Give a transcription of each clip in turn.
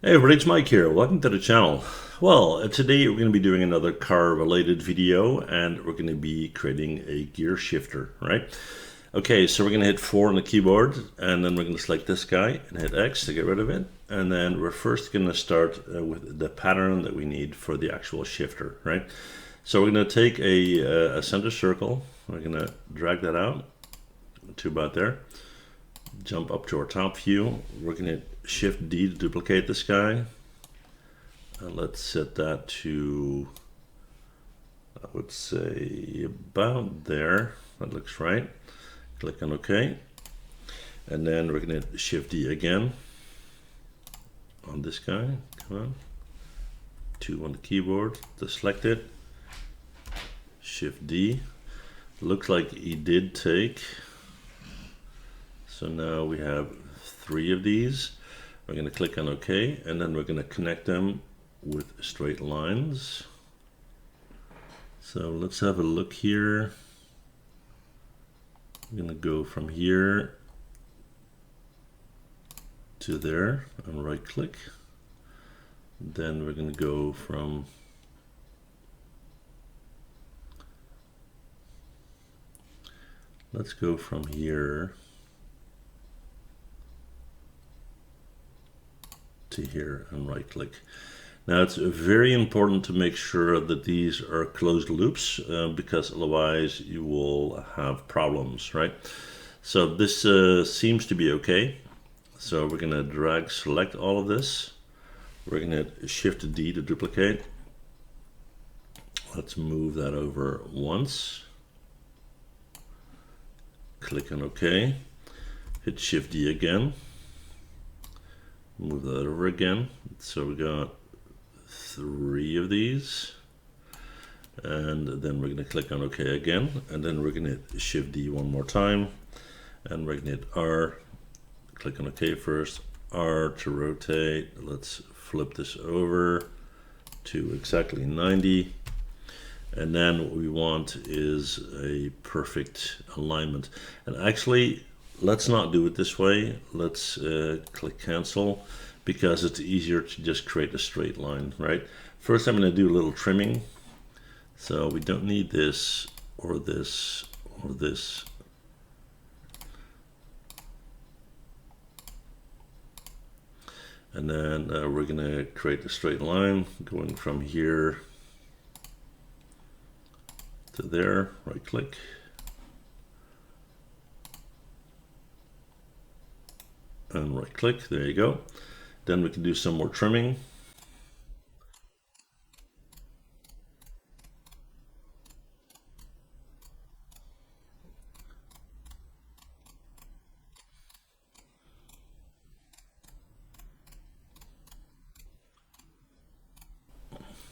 Hey everybody, it's Mike here. Welcome to the channel. Well, today we're going to be doing another car related video and we're going to be creating a gear shifter, right? Okay, so we're going to hit 4 on the keyboard and then we're going to select this guy and hit X to get rid of it. And then we're first going to start with the pattern that we need for the actual shifter, right? So we're going to take a center circle. We're going to drag that out to about there. Jump up to our top view. We're going to Shift D to duplicate this guy. Let's set that to, I would say, about there. That looks right. Click on OK. And then we're going to Shift D again on this guy. Come on. 2 on the keyboard to select it. Shift D. Looks like he did take. So now we have 3 of these. We're going to click on OK, and then we're going to connect them with straight lines. So let's have a look here. I'm going to go from here to there and right click. Then we're going to go from let's go from here to here and right click. Now it's very important to make sure that these are closed loops because otherwise you will have problems, right? So this seems to be okay. So we're going to drag select all of this. We're going to Shift D to duplicate. Let's move that over once. Click on OK. Hit Shift D again. Move that over again. So we got 3 of these. And then we're going to click on OK again. And then we're going to hit Shift D one more time. And we're going to hit R. Click on OK first. R to rotate. Let's flip this over to exactly 90. And then what we want is a perfect alignment. And actually, let's not do it this way. Let's click cancel because it's easier to just create a straight line, right? First, I'm going to do a little trimming. So we don't need this or this or this. And then we're going to create a straight line going from here to there, right click. And right click, there you go. Then we can do some more trimming.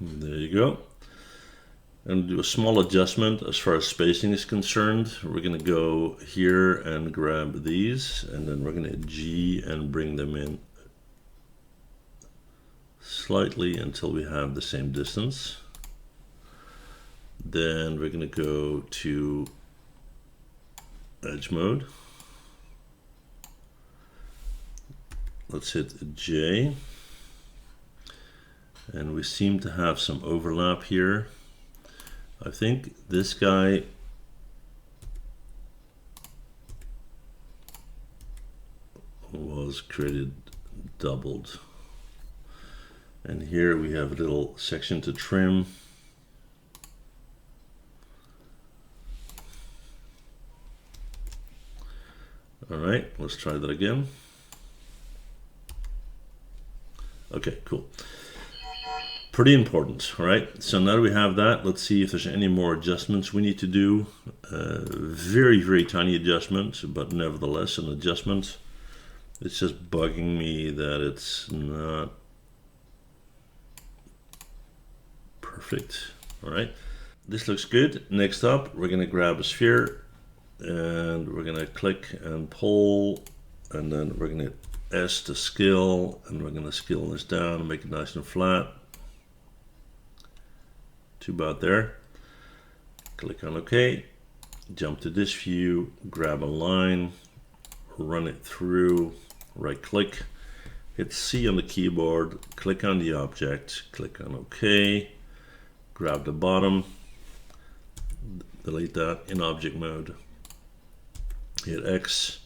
There you go. And do a small adjustment as far as spacing is concerned. We're going to go here and grab these, and then we're going to hit G and bring them in slightly until we have the same distance. Then we're going to go to edge mode. Let's hit J. And we seem to have some overlap here. I think this guy was created doubled. And here we have a little section to trim. All right, let's try that again. Okay, cool. Pretty important, right? So now that we have that, let's see if there's any more adjustments we need to do. Very, very tiny adjustment, but nevertheless an adjustment. It's just bugging me that it's not perfect. All right, this looks good. Next up, we're gonna grab a sphere and we're gonna click and pull, and then we're gonna hit S to scale, and we're gonna scale this down and make it nice and flat. To about there. Click on OK. Jump to this view, grab a line, run it through, right click, hit C on the keyboard, click on the object, click on OK, grab the bottom, delete that in object mode, hit X,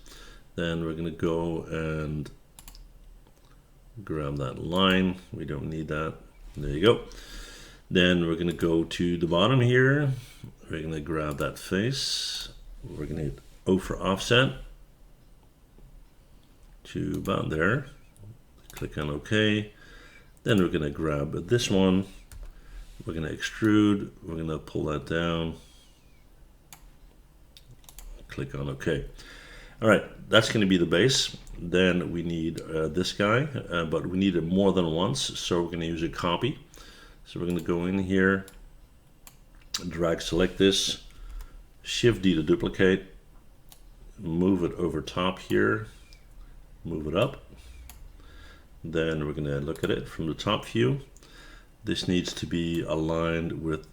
then we're going to go and grab that line. We don't need that. There you go. Then we're going to go to the bottom here. We're going to grab that face. We're going to hit O for offset to about there. Click on OK. Then we're going to grab this one. We're going to extrude. We're going to pull that down. Click on OK. All right, that's going to be the base. Then we need this guy, but we need it more than once, so we're going to use a copy. So we're going to go in here, drag select this, Shift D to duplicate, move it over top here, move it up. Then we're going to look at it from the top view. This needs to be aligned with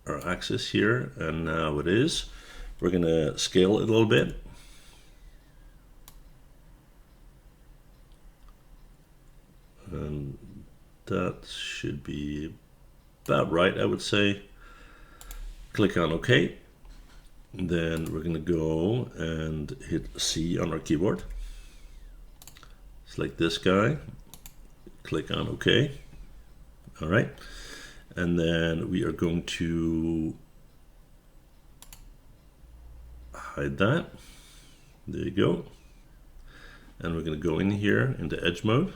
our axis here, and now it is. We're going to scale it a little bit. And that should be about right, I would say. Click on OK. Then we're going to go and hit C on our keyboard. Select this guy. Click on OK. All right. And then we are going to hide that. There you go. And we're going to go in here into edge mode.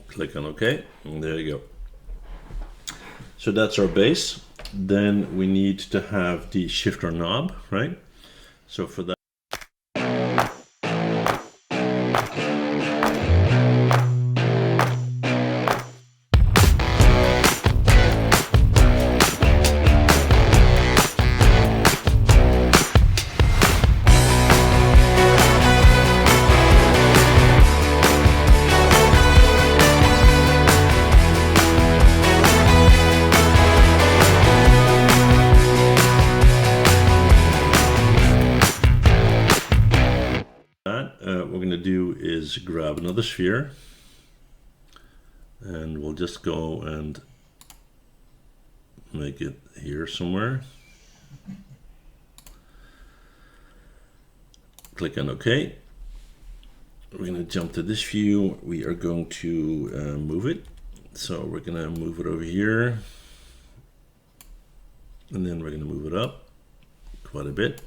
Click on OK, and there you go. So that's our base. Then we need to have the shifter knob, right? So for that, what we're going to do is grab another sphere, and we'll just go and make it here somewhere. Click on OK. We're going to jump to this view. We are going to move it. So we're going to move it over here, and then we're going to move it up quite a bit.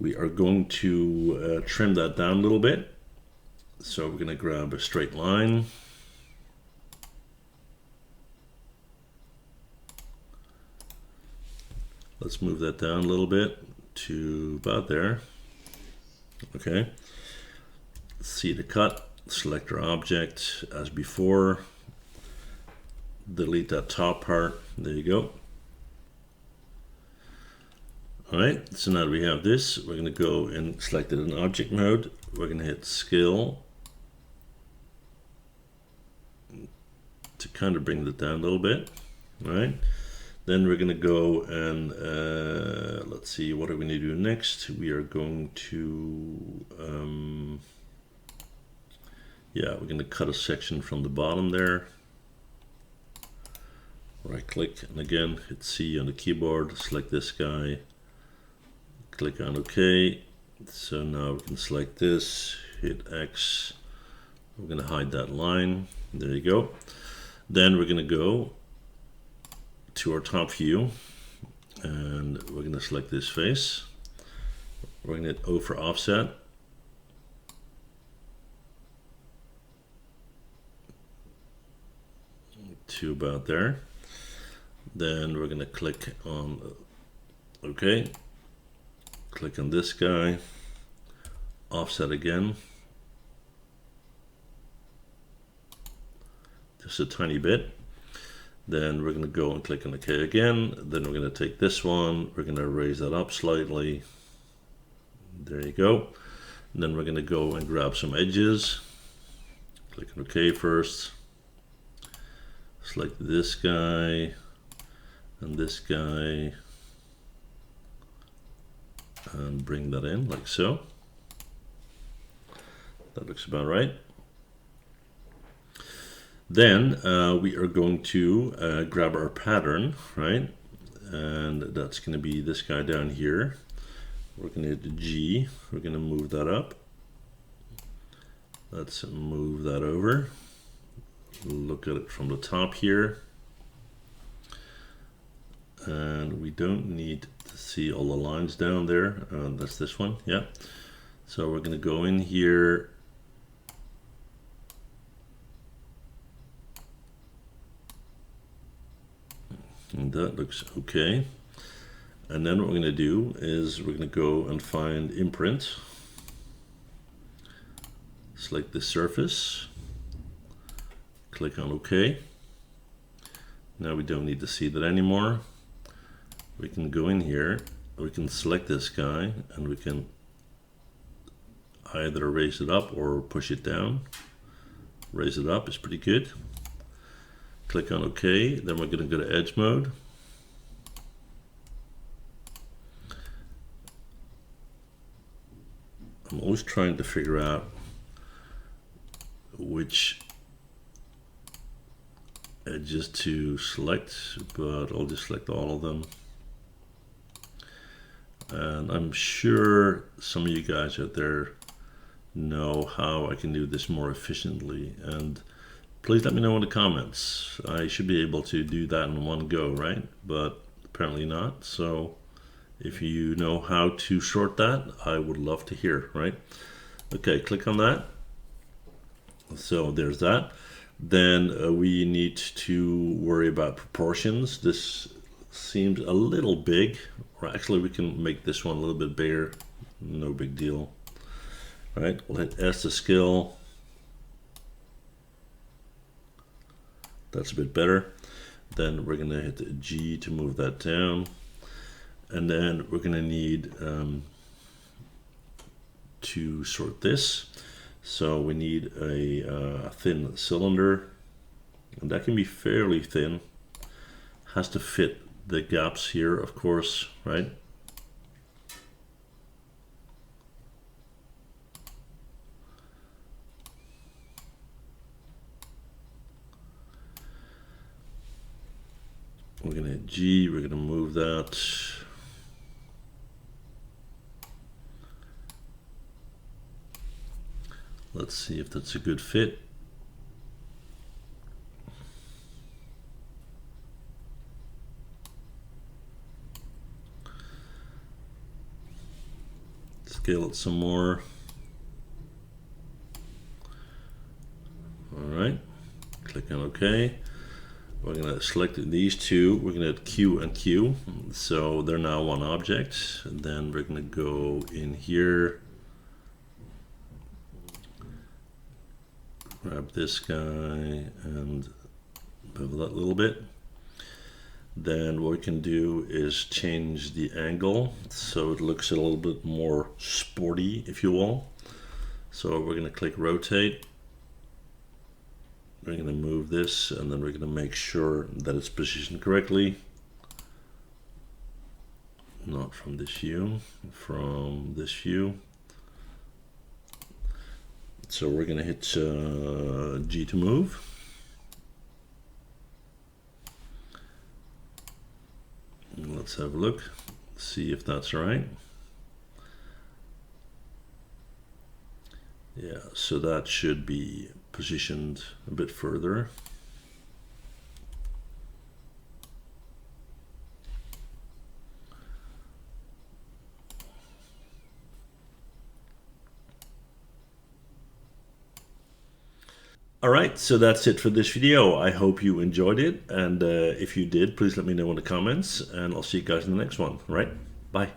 We are going to trim that down a little bit. So we're going to grab a straight line. Let's move that down a little bit to about there. Okay. See the cut, select our object as before. Delete that top part. There you go. All right, so now that we have this, we're going to go and select it in object mode. We're going to hit scale to kind of bring that down a little bit. All right, then we're going to go and let's see, what are we going to do next? We are going to, yeah, we're going to cut a section from the bottom there. Right click, and again, hit C on the keyboard, select this guy. Click on OK. So now we can select this, hit X. We're going to hide that line. There you go. Then we're going to go to our top view, and we're going to select this face. We're going to hit O for offset. To about there. Then we're going to click on OK. Click on this guy, offset again, just a tiny bit. Then we're going to go and click on OK again. Then we're going to take this one, we're going to raise that up slightly. There you go. And then we're going to go and grab some edges. Click on OK first. Select this guy and this guy and bring that in like so. That looks about right. Then we are going to grab our pattern, right? And that's going to be this guy down here. We're going to hit the G. We're going to move that up. Let's move that over. Look at it from the top here. And we don't need to see all the lines down there. That's this one, yeah. So we're going to go in here. And that looks okay. And then what we're going to do is we're going to go and find imprint. Select the surface. Click on OK. Now we don't need to see that anymore. We can go in here, we can select this guy, and we can either raise it up or push it down. Raise it up is pretty good. Click on OK, then we're going to go to edge mode. I'm always trying to figure out which edges to select, but I'll just select all of them. And I'm sure some of you guys out there know how I can do this more efficiently, and please let me know in the comments. I should be able to do that in one go, right? But apparently not. So if you know how to sort that, I would love to hear, right? Okay, click on that. So there's that. Then we need to worry about proportions. This seems a little big, or actually we can make this one a little bit bigger. No big deal. All right, we'll hit S to scale. That's a bit better. Then we're going to hit the G to move that down. And then we're going to need to sort this. So we need a thin cylinder, and that can be fairly thin. Has to fit the gaps here, of course, right? We're going to hit G, we're going to move that. Let's see if that's a good fit. Scale it some more. All right, click on OK. We're going to select these two. We're going to hit Q and Q. So they're now one object. And then we're going to go in here. Grab this guy and bevel that a little bit. Then what we can do is change the angle so it looks a little bit more sporty, if you will. So we're going to click rotate. We're going to move this, and then we're going to make sure that it's positioned correctly. Not from this view, from this view. So we're going to hit G to move. Let's have a look, see if that's right. Yeah, so that should be positioned a bit further. All right, so that's it for this video. I hope you enjoyed it, and if you did, please let me know in the comments, and I'll see you guys in the next one. All right, bye.